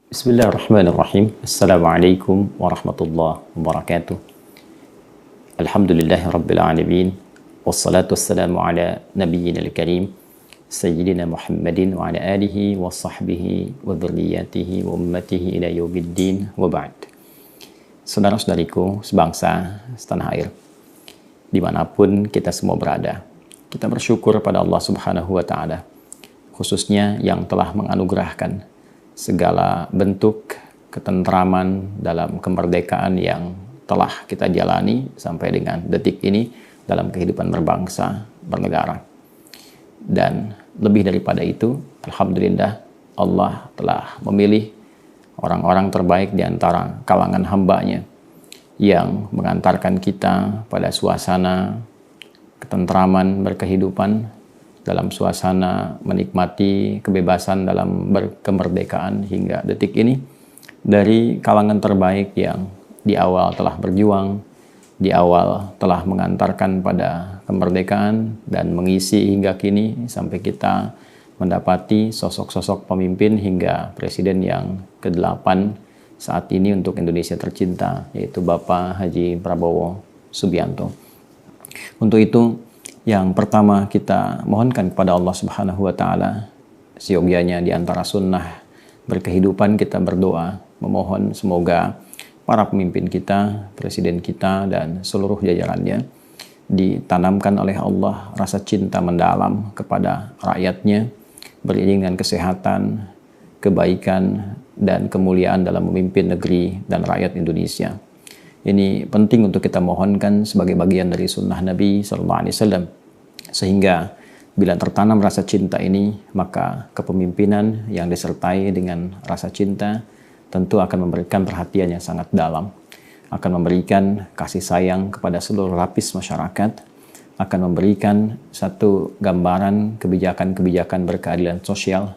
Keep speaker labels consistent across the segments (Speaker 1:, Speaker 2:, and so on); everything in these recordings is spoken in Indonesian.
Speaker 1: Bismillahirrahmanirrahim. Assalamualaikum warahmatullahi wabarakatuh. Alhamdulillahi rabbil alamin. Wassalatu wassalamu ala nabiyyina al-karim Sayyidina Muhammadin wa ala alihi wa sahbihi wa dhurriyyatihi wa ummatihi ila yaumiddin wa ba'd. Saudara-saudariku sebangsa, setanah air, dimanapun kita semua berada, kita bersyukur pada Allah Subhanahu wa Ta'ala, khususnya yang telah menganugerahkan segala bentuk ketentraman dalam kemerdekaan yang telah kita jalani sampai dengan detik ini dalam kehidupan berbangsa, bernegara. Dan lebih daripada itu, alhamdulillah Allah telah memilih orang-orang terbaik di antara kalangan hamba-Nya yang mengantarkan kita pada suasana ketentraman berkehidupan, dalam suasana menikmati kebebasan dalam berkemerdekaan hingga detik ini, dari kalangan terbaik yang di awal telah berjuang, di awal telah mengantarkan pada kemerdekaan dan mengisi hingga kini sampai kita mendapati sosok-sosok pemimpin hingga presiden yang ke-8 saat ini untuk Indonesia tercinta, yaitu Bapak Haji Prabowo Subianto. Untuk itu, yang pertama kita mohonkan kepada Allah Subhanahu wa Ta'ala, seyogianya di antara sunnah berkehidupan kita berdoa, memohon semoga para pemimpin kita, presiden kita, dan seluruh jajarannya ditanamkan oleh Allah rasa cinta mendalam kepada rakyatnya, beriring dengan kesehatan, kebaikan, dan kemuliaan dalam memimpin negeri dan rakyat Indonesia. Ini penting untuk kita mohonkan sebagai bagian dari sunnah Nabi SAW. Sehingga bila tertanam rasa cinta ini, maka kepemimpinan yang disertai dengan rasa cinta tentu akan memberikan perhatian yang sangat dalam, akan memberikan kasih sayang kepada seluruh lapis masyarakat, akan memberikan satu gambaran kebijakan-kebijakan berkeadilan sosial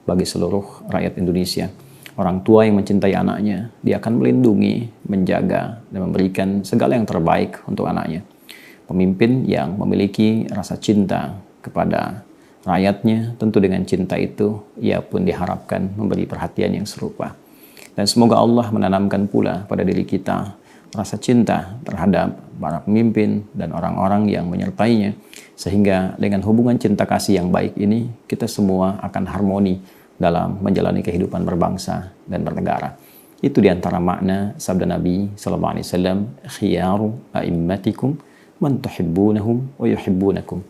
Speaker 1: bagi seluruh rakyat Indonesia. Orang tua yang mencintai anaknya, dia akan melindungi, menjaga, dan memberikan segala yang terbaik untuk anaknya. Pemimpin yang memiliki rasa cinta kepada rakyatnya, tentu dengan cinta itu, ia pun diharapkan memberi perhatian yang serupa. Dan semoga Allah menanamkan pula pada diri kita rasa cinta terhadap para pemimpin dan orang-orang yang menyertainya, sehingga dengan hubungan cinta kasih yang baik ini, kita semua akan harmoni dalam menjalani kehidupan berbangsa dan bernegara. Itu diantara makna sabda Nabi SAW, khiyaru a'immatikum man tuhibbunahum wa yuhibbunakum.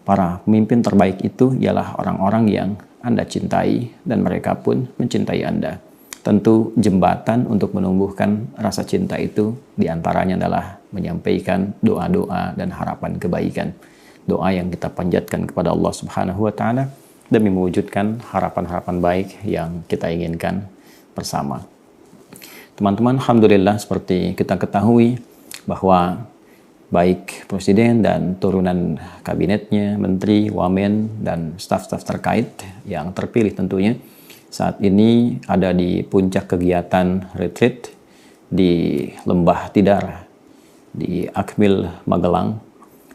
Speaker 1: Para pemimpin terbaik itu ialah orang-orang yang Anda cintai dan mereka pun mencintai Anda. Tentu jembatan untuk menumbuhkan rasa cinta itu diantaranya adalah menyampaikan doa-doa dan harapan kebaikan. Doa yang kita panjatkan kepada Allah Subhanahu wa Ta'ala demi mewujudkan harapan-harapan baik yang kita inginkan bersama. Teman-teman, alhamdulillah seperti kita ketahui bahwa baik presiden dan turunan kabinetnya, menteri, wamen, dan staf-staf terkait yang terpilih tentunya saat ini ada di puncak kegiatan retreat di Lembah Tidar di Akmil, Magelang.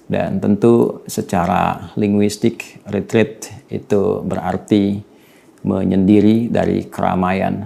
Speaker 1: Dan tentu secara linguistik, retreat itu berarti menyendiri dari keramaian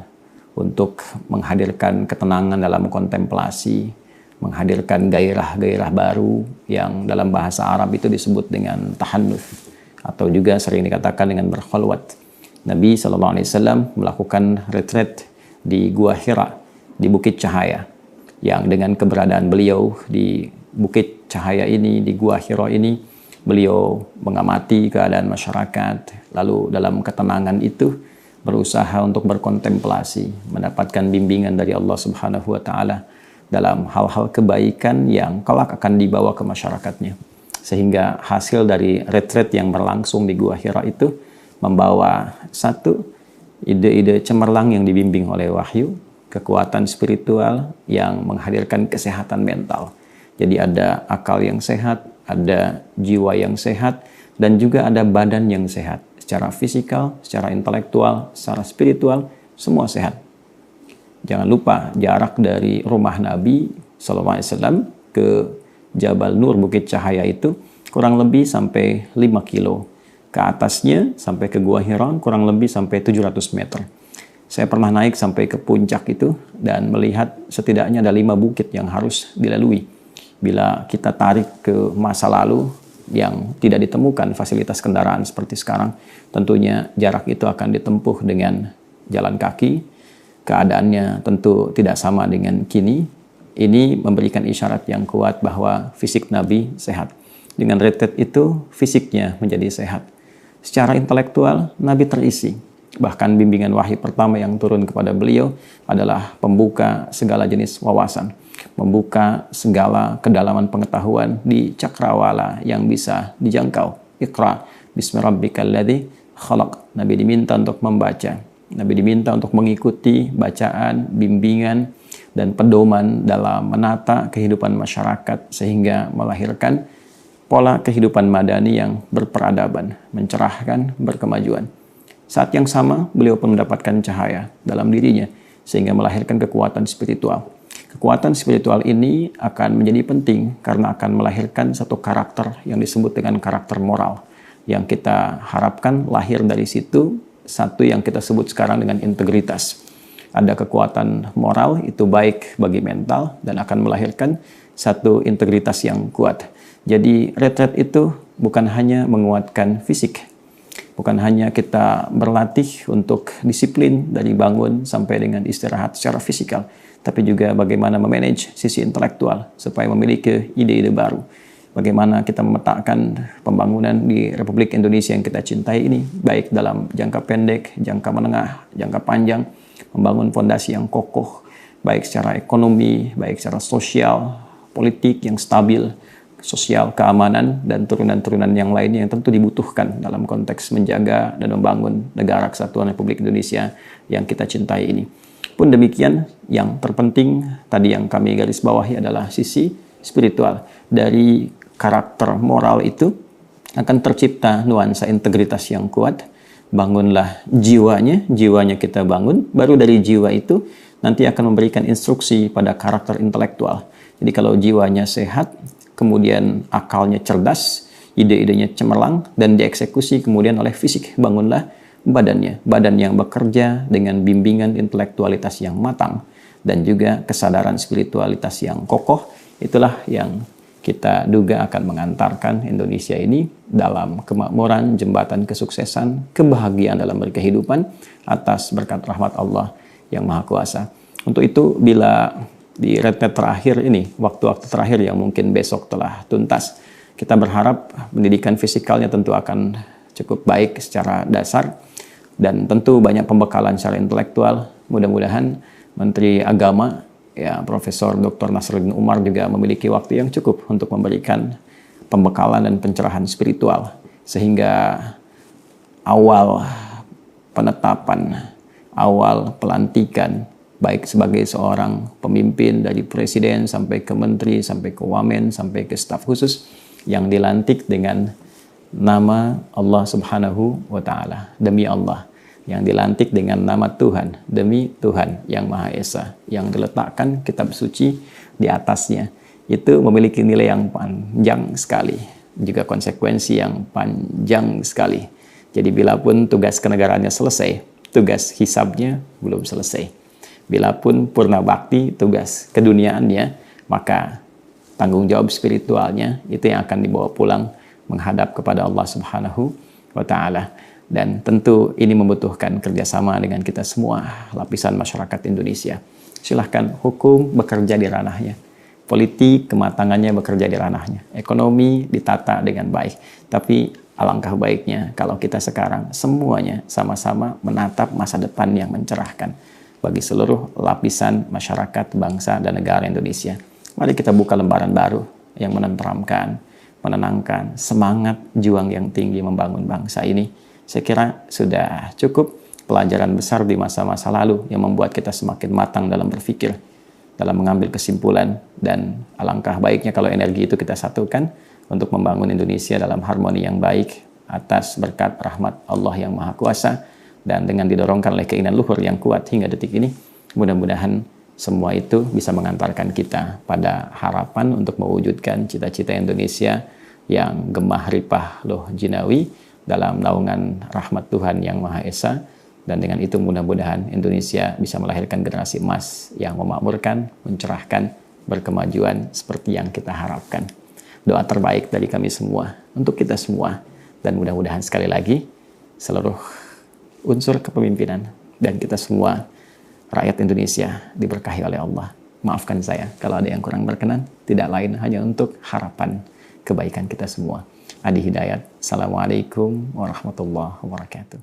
Speaker 1: untuk menghadirkan ketenangan dalam kontemplasi, menghadirkan gairah-gairah baru yang dalam bahasa Arab itu disebut dengan tahannuf, atau juga sering dikatakan dengan berkhalwat. Nabi SAW melakukan retreat di Gua Hira, di Bukit Cahaya, yang dengan keberadaan beliau di Bukit Cahaya ini, di Gua Hira ini, beliau mengamati keadaan masyarakat, lalu dalam ketenangan itu berusaha untuk berkontemplasi, mendapatkan bimbingan dari Allah Subhanahu wa Ta'ala dalam hal-hal kebaikan yang kelak akan dibawa ke masyarakatnya. Sehingga hasil dari retreat yang berlangsung di Gua Hira itu membawa satu ide-ide cemerlang yang dibimbing oleh wahyu, kekuatan spiritual yang menghadirkan kesehatan mental. Jadi ada akal yang sehat, ada jiwa yang sehat, dan juga ada badan yang sehat. Secara fisikal, secara intelektual, secara spiritual, semua sehat. Jangan lupa jarak dari rumah Nabi SAW ke Jabal Nur, Bukit Cahaya itu kurang lebih sampai 5 kilo. Ke atasnya sampai ke Gua Hira kurang lebih sampai 700 meter. Saya pernah naik sampai ke puncak itu dan melihat setidaknya ada 5 bukit yang harus dilalui. Bila kita tarik ke masa lalu yang tidak ditemukan fasilitas kendaraan seperti sekarang, tentunya jarak itu akan ditempuh dengan jalan kaki. Keadaannya tentu tidak sama dengan kini. Ini memberikan isyarat yang kuat bahwa fisik Nabi sehat. Dengan retret itu, fisiknya menjadi sehat. Secara intelektual, Nabi terisi. Bahkan bimbingan wahyu pertama yang turun kepada beliau adalah pembuka segala jenis wawasan. Membuka segala kedalaman pengetahuan di cakrawala yang bisa dijangkau. Iqra bismi rabbikal ladzi khalaq. Nabi diminta untuk membaca. Nabi diminta untuk mengikuti bacaan, bimbingan, dan pedoman dalam menata kehidupan masyarakat sehingga melahirkan pola kehidupan madani yang berperadaban, mencerahkan, berkemajuan. Saat yang sama, beliau pun mendapatkan cahaya dalam dirinya sehingga melahirkan kekuatan spiritual. Kekuatan spiritual ini akan menjadi penting karena akan melahirkan satu karakter yang disebut dengan karakter moral. Yang kita harapkan lahir dari situ, satu yang kita sebut sekarang dengan integritas. Ada kekuatan moral, itu baik bagi mental dan akan melahirkan satu integritas yang kuat. Jadi retret itu bukan hanya menguatkan fisik, bukan hanya kita berlatih untuk disiplin dari bangun sampai dengan istirahat secara fisikal, tapi juga bagaimana memanage sisi intelektual supaya memiliki ide-ide baru. Bagaimana kita memetakan pembangunan di Republik Indonesia yang kita cintai ini, baik dalam jangka pendek, jangka menengah, jangka panjang, membangun fondasi yang kokoh, baik secara ekonomi, baik secara sosial, politik yang stabil, sosial, keamanan, dan turunan-turunan yang lainnya yang tentu dibutuhkan dalam konteks menjaga dan membangun negara kesatuan Republik Indonesia yang kita cintai ini. Pun demikian, yang terpenting tadi yang kami garis bawahi adalah sisi spiritual. Dari karakter moral itu akan tercipta nuansa integritas yang kuat. Bangunlah jiwanya kita bangun, baru dari jiwa itu nanti akan memberikan instruksi pada karakter intelektual. Jadi kalau jiwanya sehat, kemudian akalnya cerdas, ide-idenya cemerlang, dan dieksekusi kemudian oleh fisik. Bangunlah badannya, badan yang bekerja dengan bimbingan intelektualitas yang matang, dan juga kesadaran spiritualitas yang kokoh. Itulah yang kita duga akan mengantarkan Indonesia ini dalam kemakmuran, jembatan kesuksesan, kebahagiaan dalam berkehidupan atas berkat rahmat Allah yang Maha Kuasa. Untuk itu, bila di retret terakhir ini, waktu-waktu terakhir yang mungkin besok telah tuntas, kita berharap pendidikan fisikalnya tentu akan cukup baik secara dasar dan tentu banyak pembekalan secara intelektual. Mudah-mudahan Menteri Agama, ya Profesor Dr. Nasruddin Umar juga memiliki waktu yang cukup untuk memberikan pembekalan dan pencerahan spiritual sehingga awal penetapan, awal pelantikan baik sebagai seorang pemimpin dari presiden sampai ke menteri, sampai ke wamen, sampai ke staf khusus yang dilantik dengan nama Allah Subhanahu wa Ta'ala, demi Allah, yang dilantik dengan nama Tuhan, demi Tuhan yang Maha Esa, yang diletakkan kitab suci di atasnya. Itu memiliki nilai yang panjang sekali, juga konsekuensi yang panjang sekali. Jadi bila pun tugas kenegaraannya selesai, tugas hisabnya belum selesai. Bila pun purna bakti, tugas keduniaannya, maka tanggung jawab spiritualnya itu yang akan dibawa pulang menghadap kepada Allah Subhanahu wa Ta'ala. Dan tentu ini membutuhkan kerjasama dengan kita semua, lapisan masyarakat Indonesia. Silahkan hukum bekerja di ranahnya, politik kematangannya bekerja di ranahnya, ekonomi ditata dengan baik. Tapi alangkah baiknya kalau kita sekarang semuanya sama-sama menatap masa depan yang mencerahkan bagi seluruh lapisan masyarakat, bangsa, dan negara Indonesia. Mari kita buka lembaran baru yang menenteramkan, menenangkan semangat juang yang tinggi membangun bangsa ini. Saya kira sudah cukup pelajaran besar di masa-masa lalu yang membuat kita semakin matang dalam berpikir, dalam mengambil kesimpulan, dan alangkah baiknya kalau energi itu kita satukan untuk membangun Indonesia dalam harmoni yang baik atas berkat rahmat Allah yang Maha Kuasa, dan dengan didorongkan oleh keinginan luhur yang kuat hingga detik ini, mudah-mudahan semua itu bisa mengantarkan kita pada harapan untuk mewujudkan cita-cita Indonesia yang gemah ripah loh jinawi dalam naungan rahmat Tuhan yang Maha Esa, Dan dengan itu mudah-mudahan Indonesia bisa melahirkan generasi emas yang memakmurkan, mencerahkan, berkemajuan seperti yang kita harapkan. Doa terbaik dari kami semua, untuk kita semua. Dan mudah-mudahan sekali lagi, seluruh unsur kepemimpinan dan kita semua, rakyat Indonesia, diberkahi oleh Allah. Maafkan saya kalau ada yang kurang berkenan, tidak lain hanya untuk harapan kebaikan kita semua. Adi Hidayat. Assalamualaikum warahmatullahi wabarakatuh.